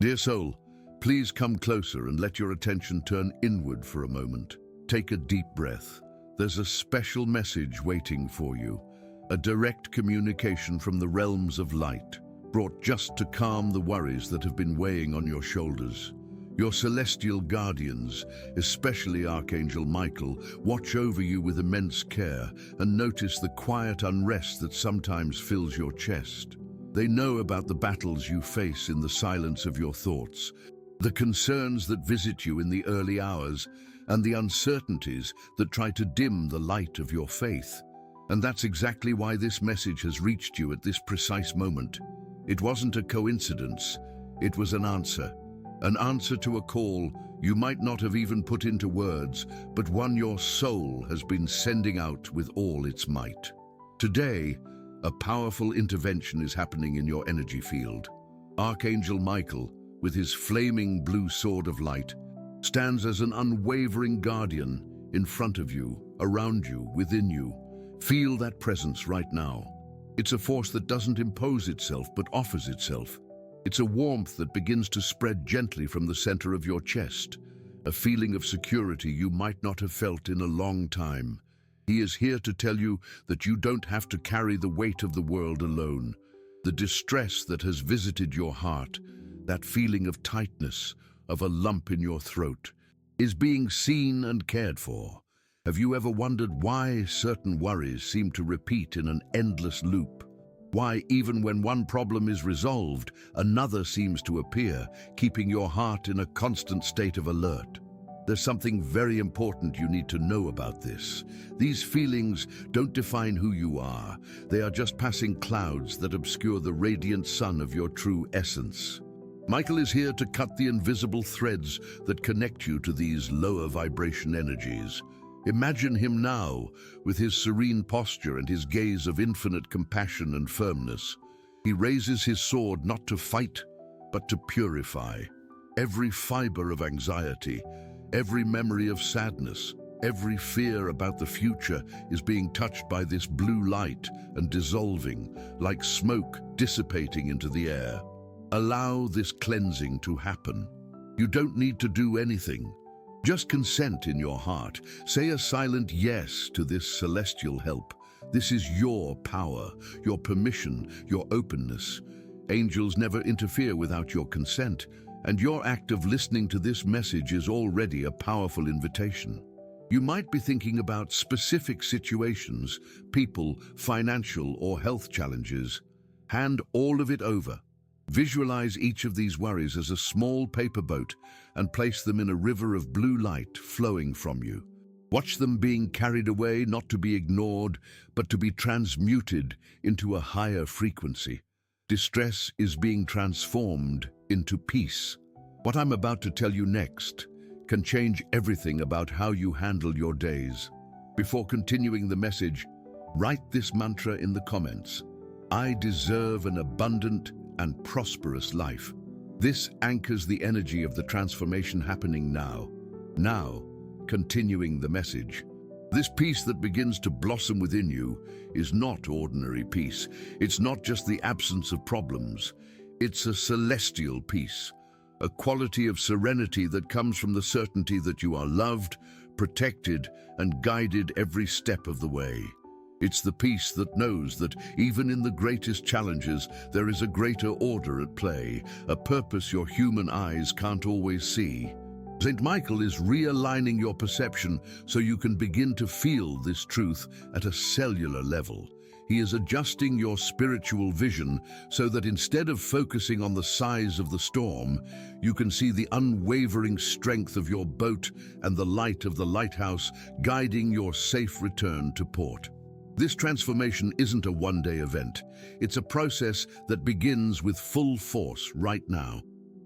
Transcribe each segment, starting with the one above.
Dear soul, please come closer and let your attention turn inward for a moment. Take a deep breath. There's a special message waiting for you, a direct communication from the realms of light, brought just to calm the worries that have been weighing on your shoulders. Your celestial guardians, especially Archangel Michael, watch over you with immense care and notice the quiet unrest that sometimes fills your chest. They know about the battles you face in the silence of your thoughts, the concerns that visit you in the early hours, and the uncertainties that try to dim the light of your faith. And that's exactly why this message has reached you at this precise moment. It wasn't a coincidence, it was an answer to a call you might not have even put into words, but one your soul has been sending out with all its might. Today, a powerful intervention is happening in your energy field. Archangel Michael, with his flaming blue sword of light, stands as an unwavering guardian in front of you, around you, within you. Feel that presence right now. It's a force that doesn't impose itself but offers itself. It's a warmth that begins to spread gently from the center of your chest, a feeling of security you might not have felt in a long time. He is here to tell you that you don't have to carry the weight of the world alone. The distress that has visited your heart, that feeling of tightness, of a lump in your throat, is being seen and cared for. Have you ever wondered why certain worries seem to repeat in an endless loop? Why, even when one problem is resolved, another seems to appear, keeping your heart in a constant state of alert? There's something very important you need to know about this. These feelings don't define who you are. They are just passing clouds that obscure the radiant sun of your true essence. Michael is here to cut the invisible threads that connect you to these lower vibration energies. Imagine him now, with his serene posture and his gaze of infinite compassion and firmness. He raises his sword not to fight, but to purify. Every fiber of anxiety, every memory of sadness, every fear about the future is being touched by this blue light and dissolving, like smoke dissipating into the air. Allow this cleansing to happen. You don't need to do anything. Just consent in your heart. Say a silent yes to this celestial help. This is your power, your permission, your openness. Angels never interfere without your consent, and your act of listening to this message is already a powerful invitation. You might be thinking about specific situations, people, financial or health challenges. Hand all of it over. Visualize each of these worries as a small paper boat and place them in a river of blue light flowing from you. Watch them being carried away, not to be ignored, but to be transmuted into a higher frequency. Distress is being transformed into peace. What I'm about to tell you next can change everything about how you handle your days. Before continuing the message, write this mantra in the comments. I deserve an abundant and prosperous life. This anchors the energy of the transformation happening now. Now, continuing the message. This peace that begins to blossom within you is not ordinary peace. It's not just the absence of problems. It's a celestial peace, a quality of serenity that comes from the certainty that you are loved, protected, and guided every step of the way. It's the peace that knows that even in the greatest challenges, there is a greater order at play, a purpose your human eyes can't always see. Saint Michael is realigning your perception so you can begin to feel this truth at a cellular level. He is adjusting your spiritual vision so that instead of focusing on the size of the storm, you can see the unwavering strength of your boat and the light of the lighthouse guiding your safe return to port. This transformation isn't a one-day event. It's a process that begins with full force right now.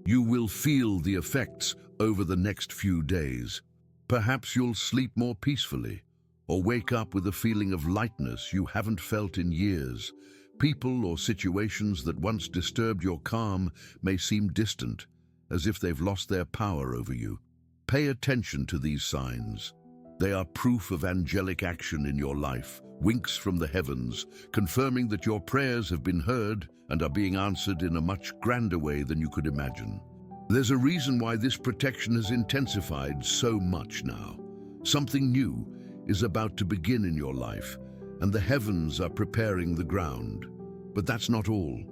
You will feel the effects over the next few days. Perhaps you'll sleep more peacefully, or wake up with a feeling of lightness you haven't felt in years. People or situations that once disturbed your calm may seem distant, as if they've lost their power over you. Pay attention to these signs. They are proof of angelic action in your life, winks from the heavens, confirming that your prayers have been heard and are being answered in a much grander way than you could imagine. There's a reason why this protection has intensified so much now. Something new is about to begin in your life, and the heavens are preparing the ground. But that's not all.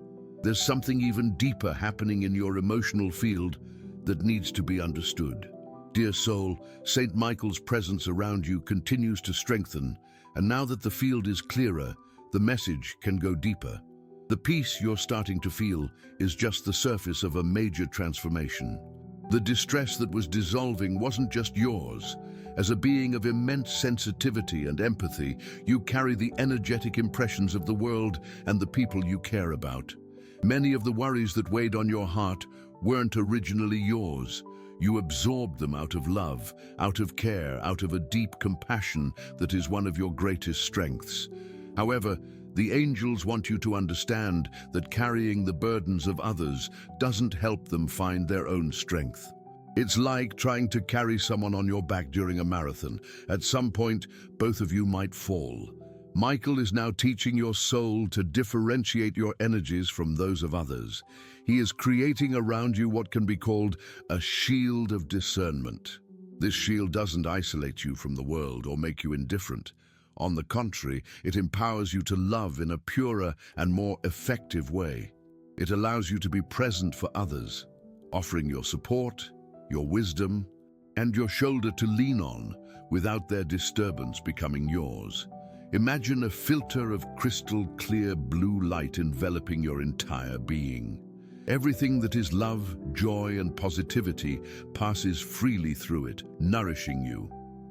There's something even deeper happening in your emotional field that needs to be understood. Dear soul, Saint Michael's presence around you continues to strengthen, and now that the field is clearer, the message can go deeper. The peace you're starting to feel is just the surface of a major transformation. The distress that was dissolving wasn't just yours. As a being of immense sensitivity and empathy, you carry the energetic impressions of the world and the people you care about. Many of the worries that weighed on your heart weren't originally yours. You absorbed them out of love, out of care, out of a deep compassion that is one of your greatest strengths. However, the angels want you to understand that carrying the burdens of others doesn't help them find their own strength. It's like trying to carry someone on your back during a marathon. At some point, both of you might fall. Michael is now teaching your soul to differentiate your energies from those of others. He is creating around you what can be called a shield of discernment. This shield doesn't isolate you from the world or make you indifferent. On the contrary, it empowers you to love in a purer and more effective way. It allows you to be present for others, offering your support, your wisdom, and your shoulder to lean on without their disturbance becoming yours. Imagine a filter of crystal clear blue light enveloping your entire being. Everything that is love, joy, and positivity passes freely through it, nourishing you.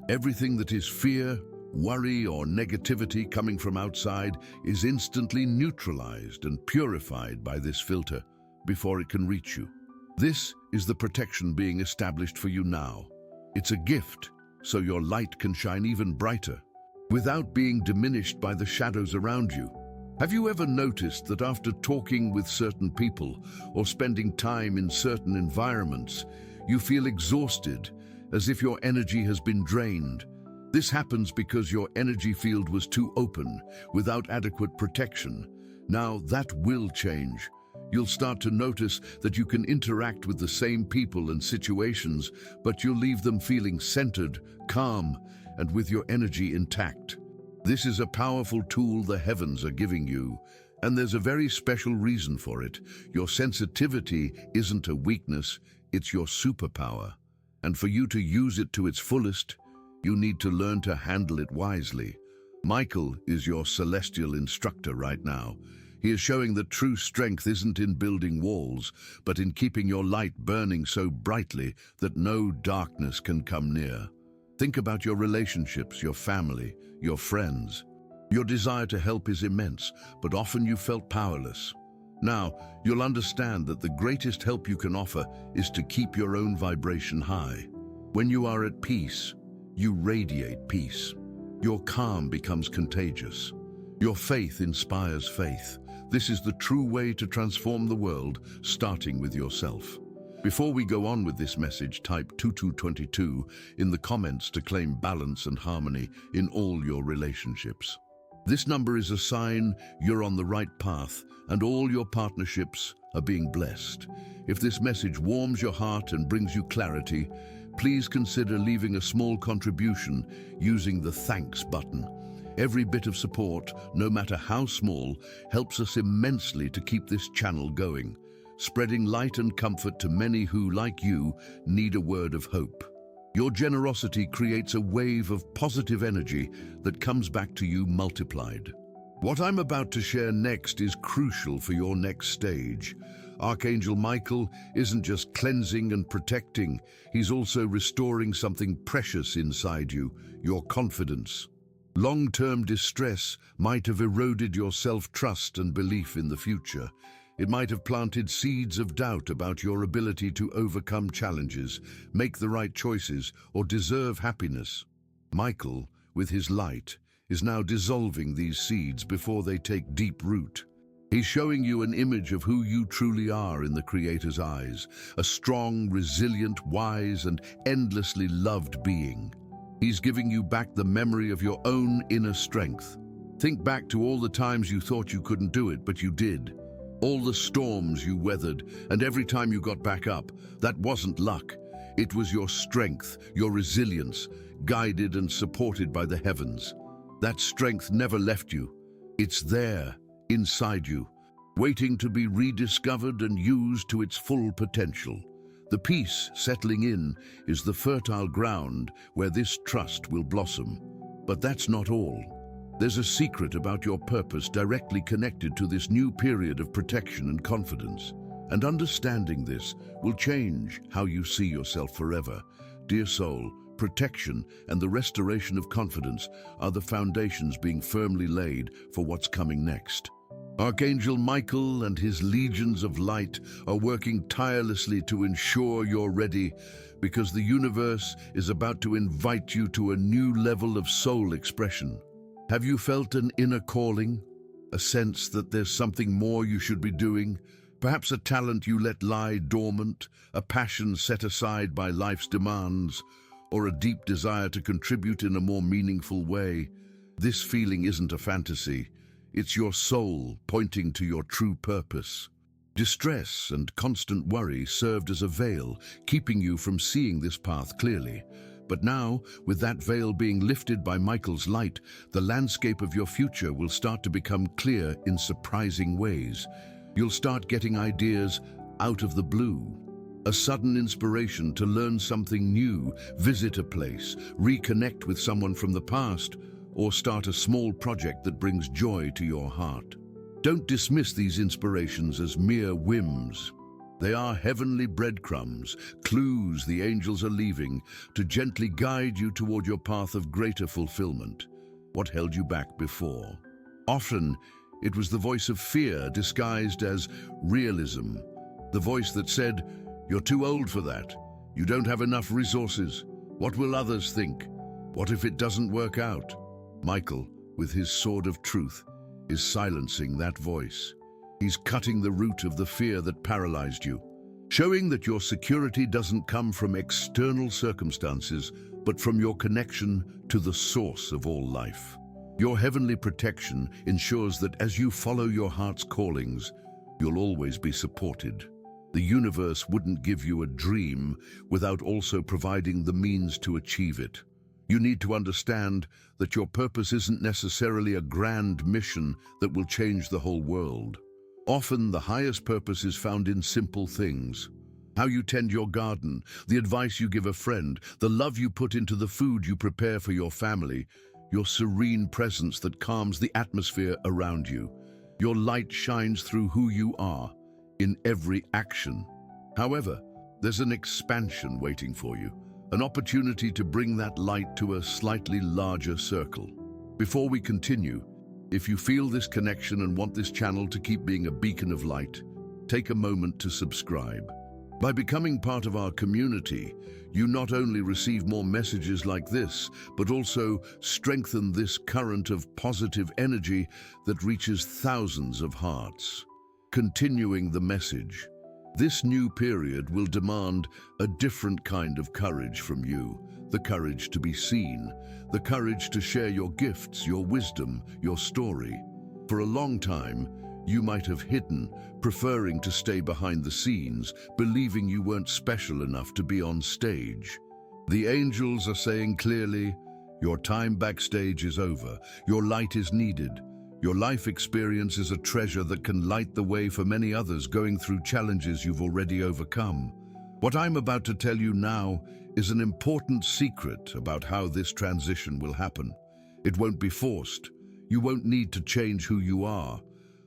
Everything that is fear, worry, or negativity coming from outside is instantly neutralized and purified by this filter before it can reach you. This is the protection being established for you now. It's a gift, so your light can shine even brighter, without being diminished by the shadows around you. Have you ever noticed that after talking with certain people or spending time in certain environments, you feel exhausted, as if your energy has been drained? This happens because your energy field was too open, without adequate protection. Now that will change. You'll start to notice that you can interact with the same people and situations, but you'll leave them feeling centered, calm, and with your energy intact. This is a powerful tool the heavens are giving you, and there's a very special reason for it. Your sensitivity isn't a weakness, it's your superpower. And for you to use it to its fullest, you need to learn to handle it wisely. Michael is your celestial instructor right now. He is showing that true strength isn't in building walls, but in keeping your light burning so brightly that no darkness can come near. Think about your relationships, your family, your friends. Your desire to help is immense, but often you felt powerless. Now, you'll understand that the greatest help you can offer is to keep your own vibration high. When you are at peace, you radiate peace. Your calm becomes contagious. Your faith inspires faith. This is the true way to transform the world, starting with yourself. Before we go on with this message, type 2222 in the comments to claim balance and harmony in all your relationships. This number is a sign you're on the right path and all your partnerships are being blessed. If this message warms your heart and brings you clarity, please consider leaving a small contribution using the thanks button. Every bit of support, no matter how small, helps us immensely to keep this channel going, spreading light and comfort to many who, like you, need a word of hope. Your generosity creates a wave of positive energy that comes back to you multiplied. What I'm about to share next is crucial for your next stage. Archangel Michael isn't just cleansing and protecting, he's also restoring something precious inside you, your confidence. Long-term distress might have eroded your self-trust and belief in the future. It might have planted seeds of doubt about your ability to overcome challenges, make the right choices, or deserve happiness. Michael, with his light, is now dissolving these seeds before they take deep root. He's showing you an image of who you truly are in the Creator's eyes, a strong, resilient, wise, and endlessly loved being. He's giving you back the memory of your own inner strength. Think back to all the times you thought you couldn't do it, but you did. All the storms you weathered, and every time you got back up, that wasn't luck. It was your strength, your resilience, guided and supported by the heavens. That strength never left you. It's there, inside you, waiting to be rediscovered and used to its full potential. The peace settling in is the fertile ground where this trust will blossom. But that's not all. There's a secret about your purpose directly connected to this new period of protection and confidence. And understanding this will change how you see yourself forever. Dear soul, protection and the restoration of confidence are the foundations being firmly laid for what's coming next. Archangel Michael and his legions of light are working tirelessly to ensure you're ready, because the universe is about to invite you to a new level of soul expression. Have you felt an inner calling? A sense that there's something more you should be doing? Perhaps a talent you let lie dormant, a passion set aside by life's demands, or a deep desire to contribute in a more meaningful way. This feeling isn't a fantasy. It's your soul pointing to your true purpose. Distress and constant worry served as a veil, keeping you from seeing this path clearly. But now, with that veil being lifted by Michael's light, the landscape of your future will start to become clear in surprising ways. You'll start getting ideas out of the blue. A sudden inspiration to learn something new, visit a place, reconnect with someone from the past, or start a small project that brings joy to your heart. Don't dismiss these inspirations as mere whims. They are heavenly breadcrumbs, clues the angels are leaving to gently guide you toward your path of greater fulfillment. What held you back before? Often, it was the voice of fear disguised as realism. The voice that said, "You're too old for that. You don't have enough resources. What will others think? What if it doesn't work out?" Michael, with his sword of truth, is silencing that voice. He's cutting the root of the fear that paralyzed you, showing that your security doesn't come from external circumstances, but from your connection to the source of all life. Your heavenly protection ensures that as you follow your heart's callings, you'll always be supported. The universe wouldn't give you a dream without also providing the means to achieve it. You need to understand that your purpose isn't necessarily a grand mission that will change the whole world. Often, the highest purpose is found in simple things. How you tend your garden, the advice you give a friend, the love you put into the food you prepare for your family, your serene presence that calms the atmosphere around you. Your light shines through who you are, in every action. However, there's an expansion waiting for you, an opportunity to bring that light to a slightly larger circle. Before we continue, if you feel this connection and want this channel to keep being a beacon of light, take a moment to subscribe. By becoming part of our community, you not only receive more messages like this, but also strengthen this current of positive energy that reaches thousands of hearts. Continuing the message, this new period will demand a different kind of courage from you. The courage to be seen, the courage to share your gifts, your wisdom, your story. For a long time, you might have hidden, preferring to stay behind the scenes, believing you weren't special enough to be on stage. The angels are saying clearly, your time backstage is over, your light is needed. Your life experience is a treasure that can light the way for many others going through challenges you've already overcome. What I'm about to tell you now is an important secret about how this transition will happen. It won't be forced. You won't need to change who you are.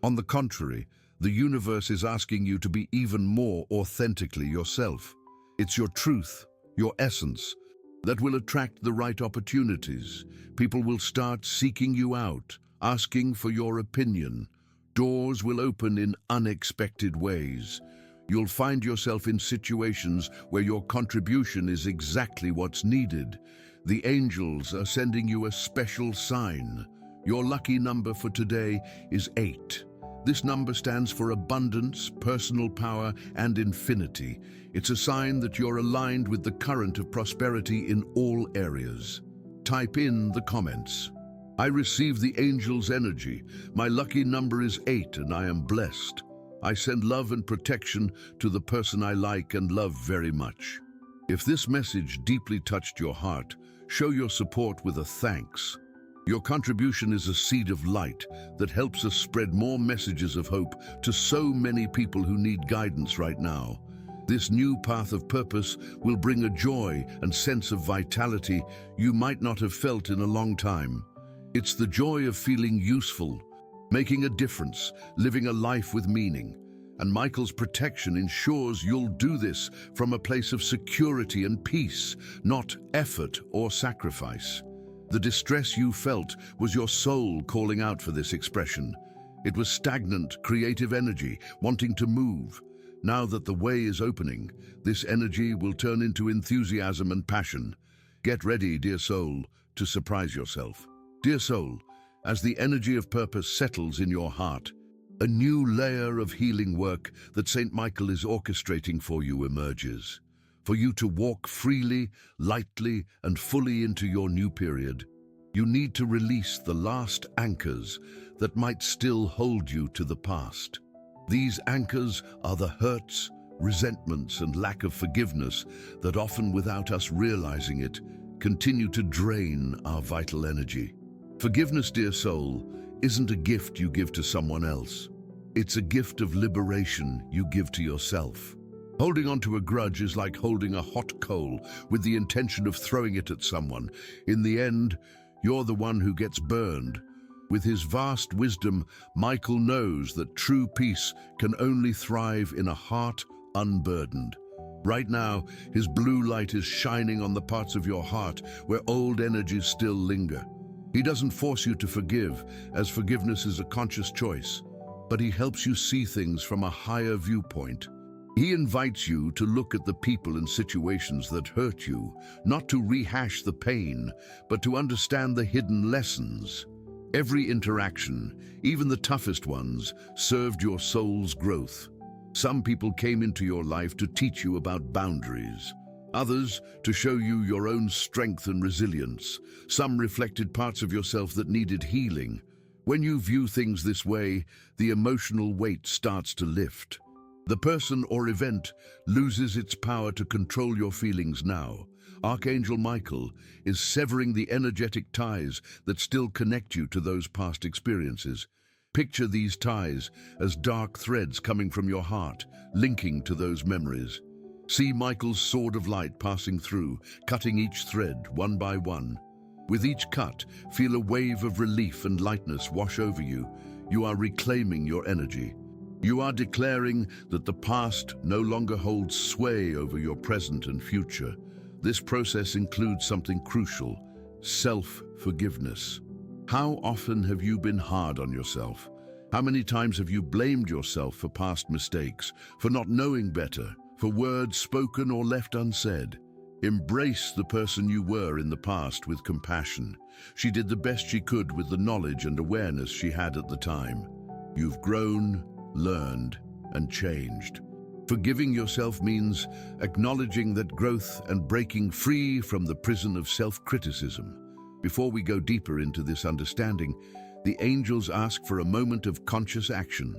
On the contrary, the universe is asking you to be even more authentically yourself. It's your truth, your essence, that will attract the right opportunities. People will start seeking you out, asking for your opinion. Doors will open in unexpected ways. You'll find yourself in situations where your contribution is exactly what's needed. The angels are sending you a special sign. Your lucky number for today is 8. This number stands for abundance, personal power, and infinity. It's a sign that you're aligned with the current of prosperity in all areas. Type in the comments, "I receive the angel's energy. My lucky number is 8 and I am blessed." I send love and protection to the person I like and love very much. If this message deeply touched your heart, show your support with a thanks. Your contribution is a seed of light that helps us spread more messages of hope to so many people who need guidance right now. This new path of purpose will bring a joy and sense of vitality you might not have felt in a long time. It's the joy of feeling useful, making a difference, living a life with meaning. And Michael's protection ensures you'll do this from a place of security and peace, not effort or sacrifice. The distress you felt was your soul calling out for this expression. It was stagnant, creative energy, wanting to move. Now that the way is opening, this energy will turn into enthusiasm and passion. Get ready, dear soul, to surprise yourself. Dear soul, as the energy of purpose settles in your heart, a new layer of healing work that Saint Michael is orchestrating for you emerges. For you to walk freely, lightly, and fully into your new period, you need to release the last anchors that might still hold you to the past. These anchors are the hurts, resentments, and lack of forgiveness that often, without us realizing it, continue to drain our vital energy. Forgiveness, dear soul, isn't a gift you give to someone else. It's a gift of liberation you give to yourself. Holding on to a grudge is like holding a hot coal with the intention of throwing it at someone. In the end, you're the one who gets burned. With his vast wisdom, Michael knows that true peace can only thrive in a heart unburdened. Right now, his blue light is shining on the parts of your heart where old energies still linger. He doesn't force you to forgive, as forgiveness is a conscious choice, but he helps you see things from a higher viewpoint. He invites you to look at the people and situations that hurt you, not to rehash the pain, but to understand the hidden lessons. Every interaction, even the toughest ones, served your soul's growth. Some people came into your life to teach you about boundaries. Others to show you your own strength and resilience. Some reflected parts of yourself that needed healing. When you view things this way, the emotional weight starts to lift. The person or event loses its power to control your feelings now. Archangel Michael is severing the energetic ties that still connect you to those past experiences. Picture these ties as dark threads coming from your heart, linking to those memories. See Michael's sword of light passing through, cutting each thread one by one. With each cut, feel a wave of relief and lightness wash over you. You are reclaiming your energy. You are declaring that the past no longer holds sway over your present and future. This process includes something crucial: self-forgiveness. How often have you been hard on yourself? How many times have you blamed yourself for past mistakes, for not knowing better, for words spoken or left unsaid? Embrace the person you were in the past with compassion. She did the best she could with the knowledge and awareness she had at the time. You've grown, learned, and changed. Forgiving yourself means acknowledging that growth and breaking free from the prison of self-criticism. Before we go deeper into this understanding, the angels ask for a moment of conscious action.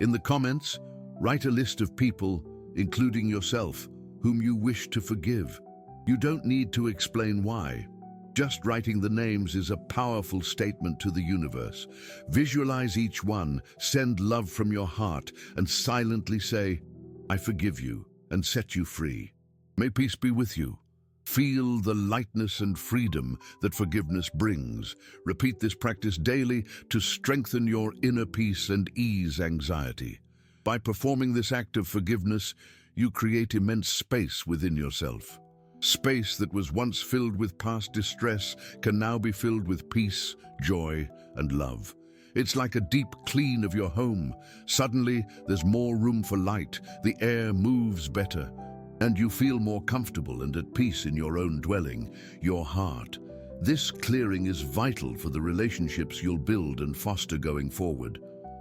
In the comments, write a list of people, including yourself, whom you wish to forgive. You don't need to explain why. Just writing the names is a powerful statement to the universe. Visualize each one, send love from your heart, and silently say, "I forgive you," and set you free. May peace be with you. Feel the lightness and freedom that forgiveness brings. Repeat this practice daily to strengthen your inner peace and ease anxiety. By performing this act of forgiveness, you create immense space within yourself. Space that was once filled with past distress can now be filled with peace, joy, and love. It's like a deep clean of your home. Suddenly, there's more room for light, the air moves better, and you feel more comfortable and at peace in your own dwelling, your heart. This clearing is vital for the relationships you'll build and foster going forward.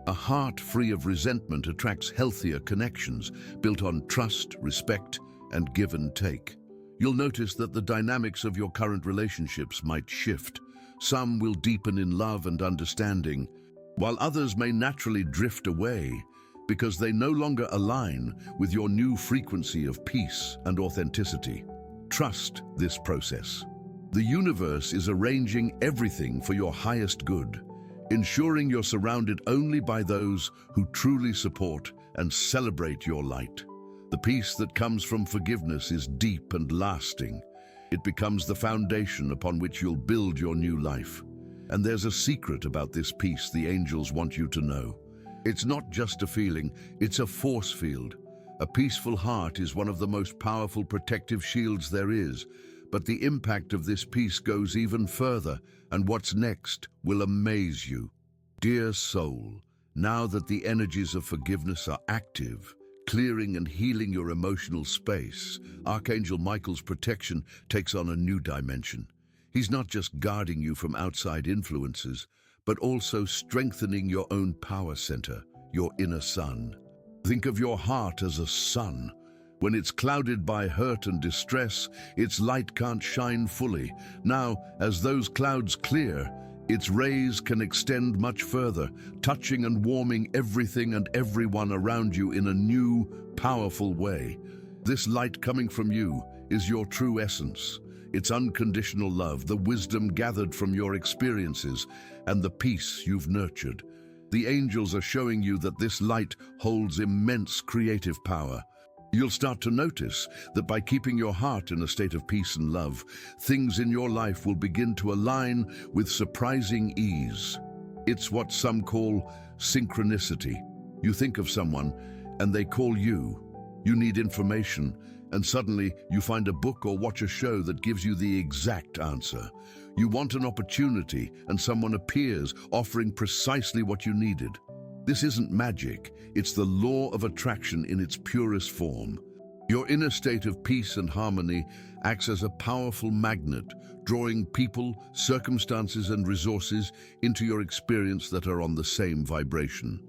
A heart free of resentment attracts healthier connections, built on trust, respect, and give and take. You'll notice that the dynamics of your current relationships might shift. Some will deepen in love and understanding, while others may naturally drift away. because they no longer align with your new frequency of peace and authenticity. Trust this process. The universe is arranging everything for your highest good, ensuring you're surrounded only by those who truly support and celebrate your light. The peace that comes from forgiveness is deep and lasting. It becomes the foundation upon which you'll build your new life. And there's a secret about this peace the angels want you to know. It's not just a feeling, it's a force field. A peaceful heart is one of the most powerful protective shields there is, but the impact of this peace goes even further, and what's next will amaze you. Dear soul, now that the energies of forgiveness are active, clearing and healing your emotional space, Archangel Michael's protection takes on a new dimension. He's not just guarding you from outside influences, but also strengthening your own power center, your inner sun. Think of your heart as a sun. When it's clouded by hurt and distress, its light can't shine fully. Now, as those clouds clear, its rays can extend much further, touching and warming everything and everyone around you in a new, powerful way. This light coming from you is your true essence. It's unconditional love, the wisdom gathered from your experiences, and the peace you've nurtured. The angels are showing you that this light holds immense creative power. You'll start to notice that by keeping your heart in a state of peace and love, things in your life will begin to align with surprising ease. It's what some call synchronicity. You think of someone, and they call you. You need information, and suddenly you find a book or watch a show that gives you the exact answer. You want an opportunity, and someone appears, offering precisely what you needed. This isn't magic, it's the law of attraction in its purest form. Your inner state of peace and harmony acts as a powerful magnet, drawing people, circumstances, and resources into your experience that are on the same vibration.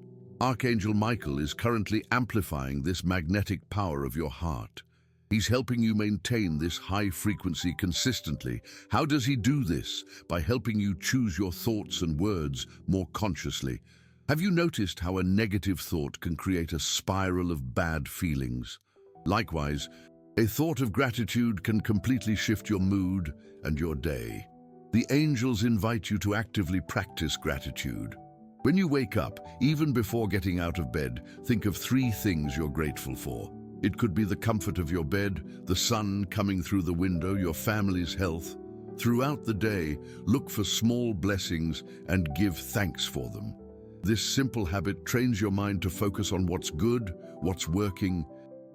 Archangel Michael is currently amplifying this magnetic power of your heart. He's helping you maintain this high frequency consistently. How does he do this? By helping you choose your thoughts and words more consciously. Have you noticed how a negative thought can create a spiral of bad feelings? Likewise, a thought of gratitude can completely shift your mood and your day. The angels invite you to actively practice gratitude. When you wake up, even before getting out of bed, think of 3 things you're grateful for. It could be the comfort of your bed, the sun coming through the window, your family's health. Throughout the day, look for small blessings and give thanks for them. This simple habit trains your mind to focus on what's good, what's working,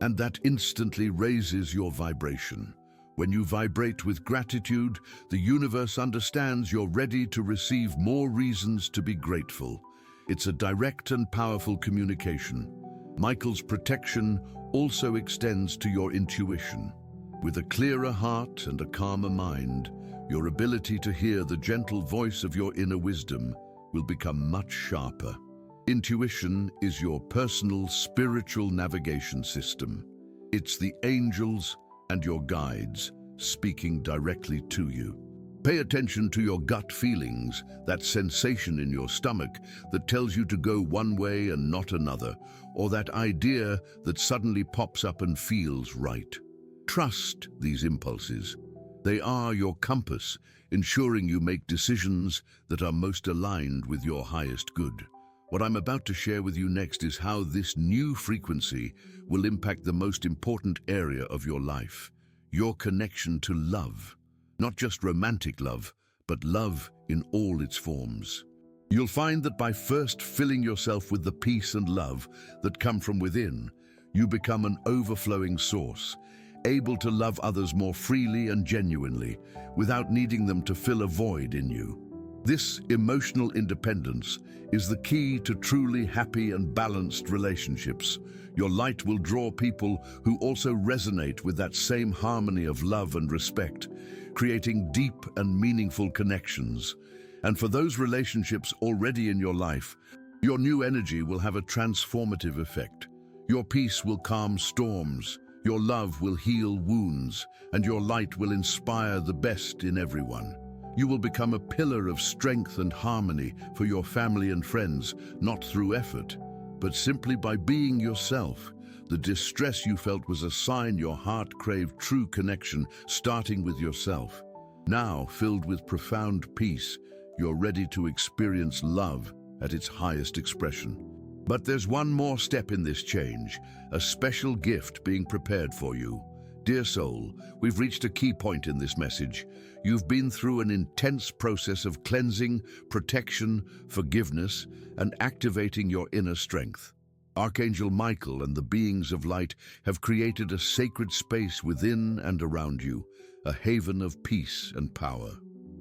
and that instantly raises your vibration. When you vibrate with gratitude, the universe understands you're ready to receive more reasons to be grateful. It's a direct and powerful communication. Michael's protection also extends to your intuition. With a clearer heart and a calmer mind, your ability to hear the gentle voice of your inner wisdom will become much sharper. Intuition is your personal spiritual navigation system. It's the angels and your guides speaking directly to you. Pay attention to your gut feelings, that sensation in your stomach that tells you to go one way and not another, or that idea that suddenly pops up and feels right. Trust these impulses. They are your compass, ensuring you make decisions that are most aligned with your highest good. What I'm about to share with you next is how this new frequency will impact the most important area of your life, your connection to love. Not just romantic love, but love in all its forms. You'll find that by first filling yourself with the peace and love that come from within, you become an overflowing source, able to love others more freely and genuinely, without needing them to fill a void in you. This emotional independence is the key to truly happy and balanced relationships. Your light will draw people who also resonate with that same harmony of love and respect, creating deep and meaningful connections. And for those relationships already in your life, your new energy will have a transformative effect. Your peace will calm storms, your love will heal wounds, and your light will inspire the best in everyone. You will become a pillar of strength and harmony for your family and friends, not through effort, but simply by being yourself. The distress you felt was a sign your heart craved true connection, starting with yourself. Now, filled with profound peace, you're ready to experience love at its highest expression. But there's one more step in this change, a special gift being prepared for you. Dear soul, we've reached a key point in this message. You've been through an intense process of cleansing, protection, forgiveness, and activating your inner strength. Archangel Michael and the beings of light have created a sacred space within and around you, a haven of peace and power.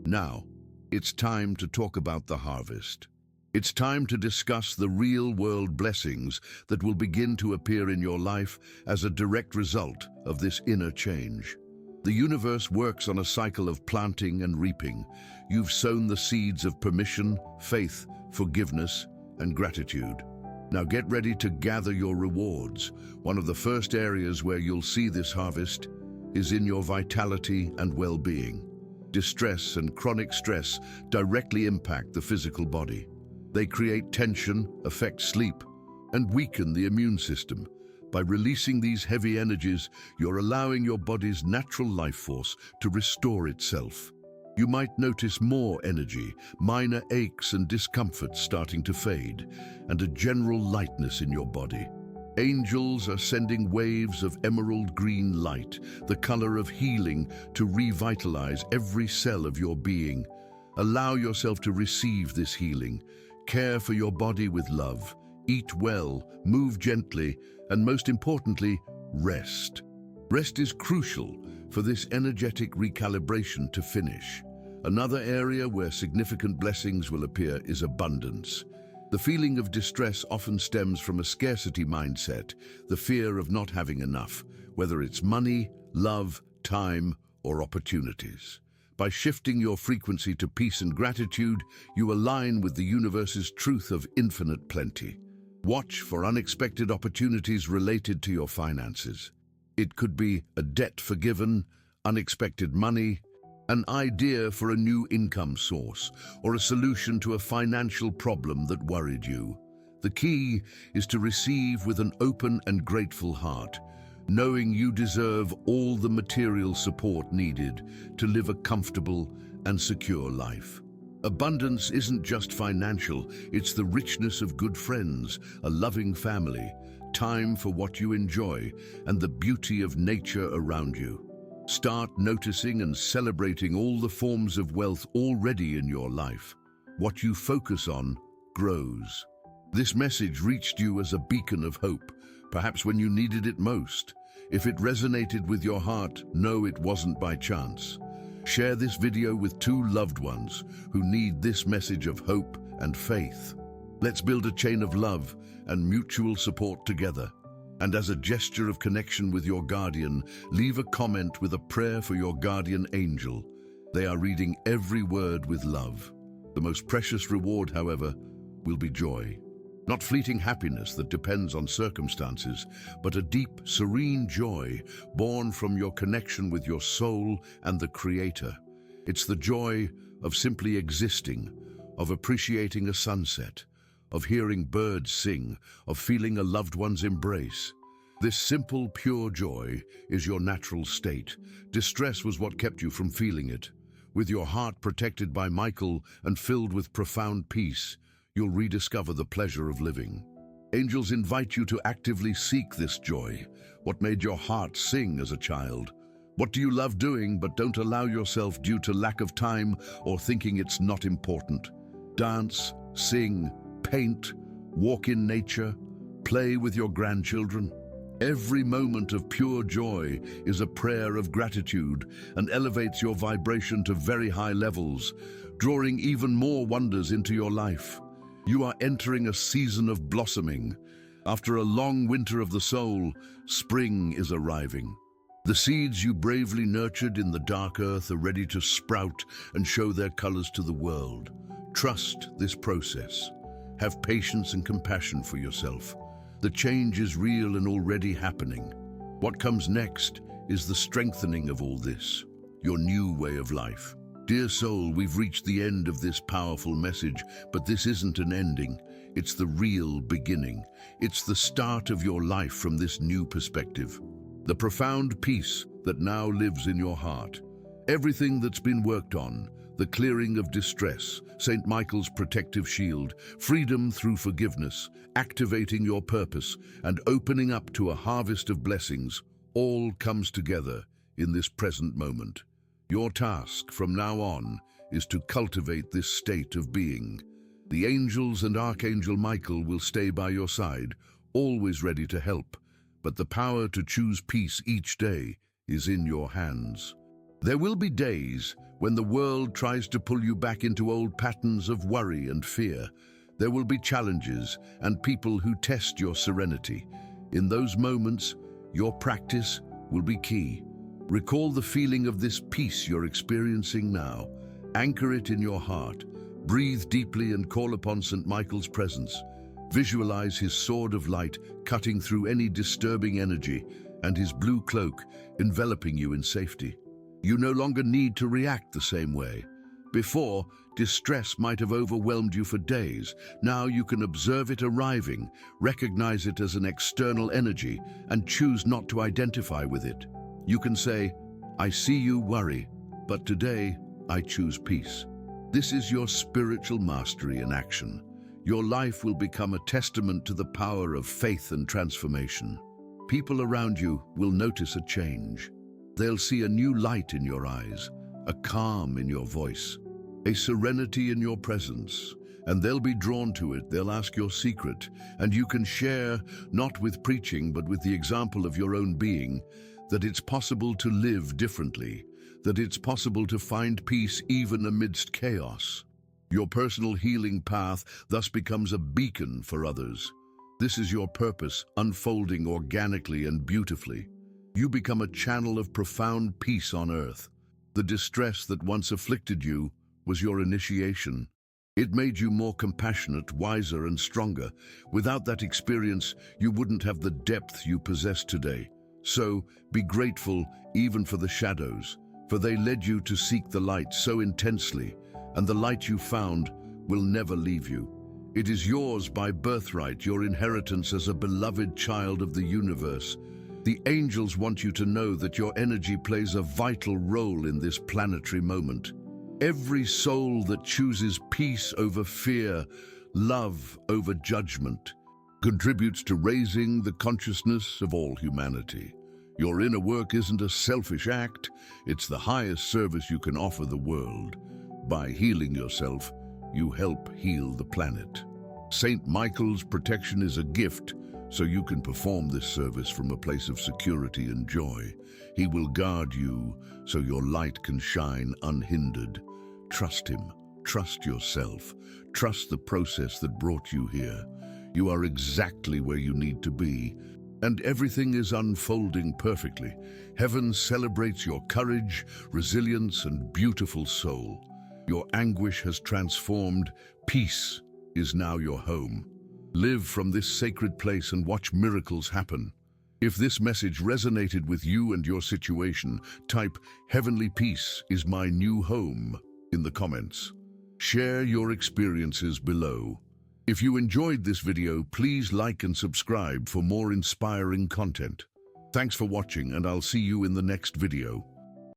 Now, it's time to talk about the harvest. It's time to discuss the real-world blessings that will begin to appear in your life as a direct result of this inner change. The universe works on a cycle of planting and reaping. You've sown the seeds of permission, faith, forgiveness, and gratitude. Now get ready to gather your rewards. One of the first areas where you'll see this harvest is in your vitality and well-being. Distress and chronic stress directly impact the physical body. They create tension, affect sleep, and weaken the immune system. By releasing these heavy energies, you're allowing your body's natural life force to restore itself. You might notice more energy, minor aches and discomfort starting to fade, and a general lightness in your body. Angels are sending waves of emerald green light, the color of healing, to revitalize every cell of your being. Allow yourself to receive this healing. Care for your body with love. Eat well, move gently, and most importantly, rest. Rest is crucial for this energetic recalibration to finish. Another area where significant blessings will appear is abundance. The feeling of distress often stems from a scarcity mindset, the fear of not having enough, whether it's money, love, time, or opportunities. By shifting your frequency to peace and gratitude, you align with the universe's truth of infinite plenty. Watch for unexpected opportunities related to your finances. It could be a debt forgiven, unexpected money, an idea for a new income source, or a solution to a financial problem that worried you. The key is to receive with an open and grateful heart, knowing you deserve all the material support needed to live a comfortable and secure life. Abundance isn't just financial, it's the richness of good friends, a loving family, time for what you enjoy, and the beauty of nature around you. Start noticing and celebrating all the forms of wealth already in your life. What you focus on grows. This message reached you as a beacon of hope, perhaps when you needed it most. If it resonated with your heart, know it wasn't by chance. Share this video with 2 loved ones who need this message of hope and faith. Let's build a chain of love and mutual support together. And as a gesture of connection with your guardian, leave a comment with a prayer for your guardian angel. They are reading every word with love. The most precious reward, however, will be joy. Not fleeting happiness that depends on circumstances, but a deep, serene joy born from your connection with your soul and the Creator. It's the joy of simply existing, of appreciating a sunset, of hearing birds sing, of feeling a loved one's embrace. This simple, pure joy is your natural state. Distress was what kept you from feeling it. With your heart protected by Michael and filled with profound peace, you'll rediscover the pleasure of living. Angels invite you to actively seek this joy. What made your heart sing as a child? What do you love doing but don't allow yourself due to lack of time or thinking it's not important? Dance, sing, paint, walk in nature, play with your grandchildren. Every moment of pure joy is a prayer of gratitude and elevates your vibration to very high levels, drawing even more wonders into your life. You are entering a season of blossoming. After a long winter of the soul, spring is arriving. The seeds you bravely nurtured in the dark earth are ready to sprout and show their colors to the world. Trust this process. Have patience and compassion for yourself. The change is real and already happening. What comes next is the strengthening of all this, your new way of life. Dear soul, we've reached the end of this powerful message, but this isn't an ending. It's the real beginning. It's the start of your life from this new perspective. The profound peace that now lives in your heart. Everything that's been worked on, the clearing of distress, St. Michael's protective shield, freedom through forgiveness, activating your purpose, and opening up to a harvest of blessings, all comes together in this present moment. Your task from now on is to cultivate this state of being. The angels and Archangel Michael will stay by your side, always ready to help, but the power to choose peace each day is in your hands. There will be days when the world tries to pull you back into old patterns of worry and fear. There will be challenges and people who test your serenity. In those moments, your practice will be key. Recall the feeling of this peace you're experiencing now. Anchor it in your heart. Breathe deeply and call upon St. Michael's presence. Visualize his sword of light cutting through any disturbing energy and his blue cloak enveloping you in safety. You no longer need to react the same way. Before, distress might have overwhelmed you for days. Now you can observe it arriving, recognize it as an external energy, and choose not to identify with it. You can say, "I see you worry, but today I choose peace." This is your spiritual mastery in action. Your life will become a testament to the power of faith and transformation. People around you will notice a change. They'll see a new light in your eyes, a calm in your voice, a serenity in your presence, and they'll be drawn to it. They'll ask your secret, and you can share, not with preaching, but with the example of your own being, that it's possible to live differently, that it's possible to find peace even amidst chaos. Your personal healing path thus becomes a beacon for others. This is your purpose, unfolding organically and beautifully. You become a channel of profound peace on earth. The distress that once afflicted you was your initiation. It made you more compassionate, wiser, and stronger. Without that experience, you wouldn't have the depth you possess today. So, be grateful even for the shadows, for they led you to seek the light so intensely, and the light you found will never leave you. It is yours by birthright, your inheritance as a beloved child of the universe. The angels want you to know that your energy plays a vital role in this planetary moment. Every soul that chooses peace over fear, love over judgment, contributes to raising the consciousness of all humanity. Your inner work isn't a selfish act, it's the highest service you can offer the world. By healing yourself, you help heal the planet. St. Michael's protection is a gift, so you can perform this service from a place of security and joy. He will guard you so your light can shine unhindered. Trust him, trust yourself, trust the process that brought you here. You are exactly where you need to be, and everything is unfolding perfectly. Heaven celebrates your courage, resilience, and beautiful soul. Your anguish has transformed. Peace is now your home. Live from this sacred place and watch miracles happen. If this message resonated with you and your situation, type "Heavenly Peace is my new home" in the comments. Share your experiences below. If you enjoyed this video, please like and subscribe for more inspiring content. Thanks for watching, and I'll see you in the next video.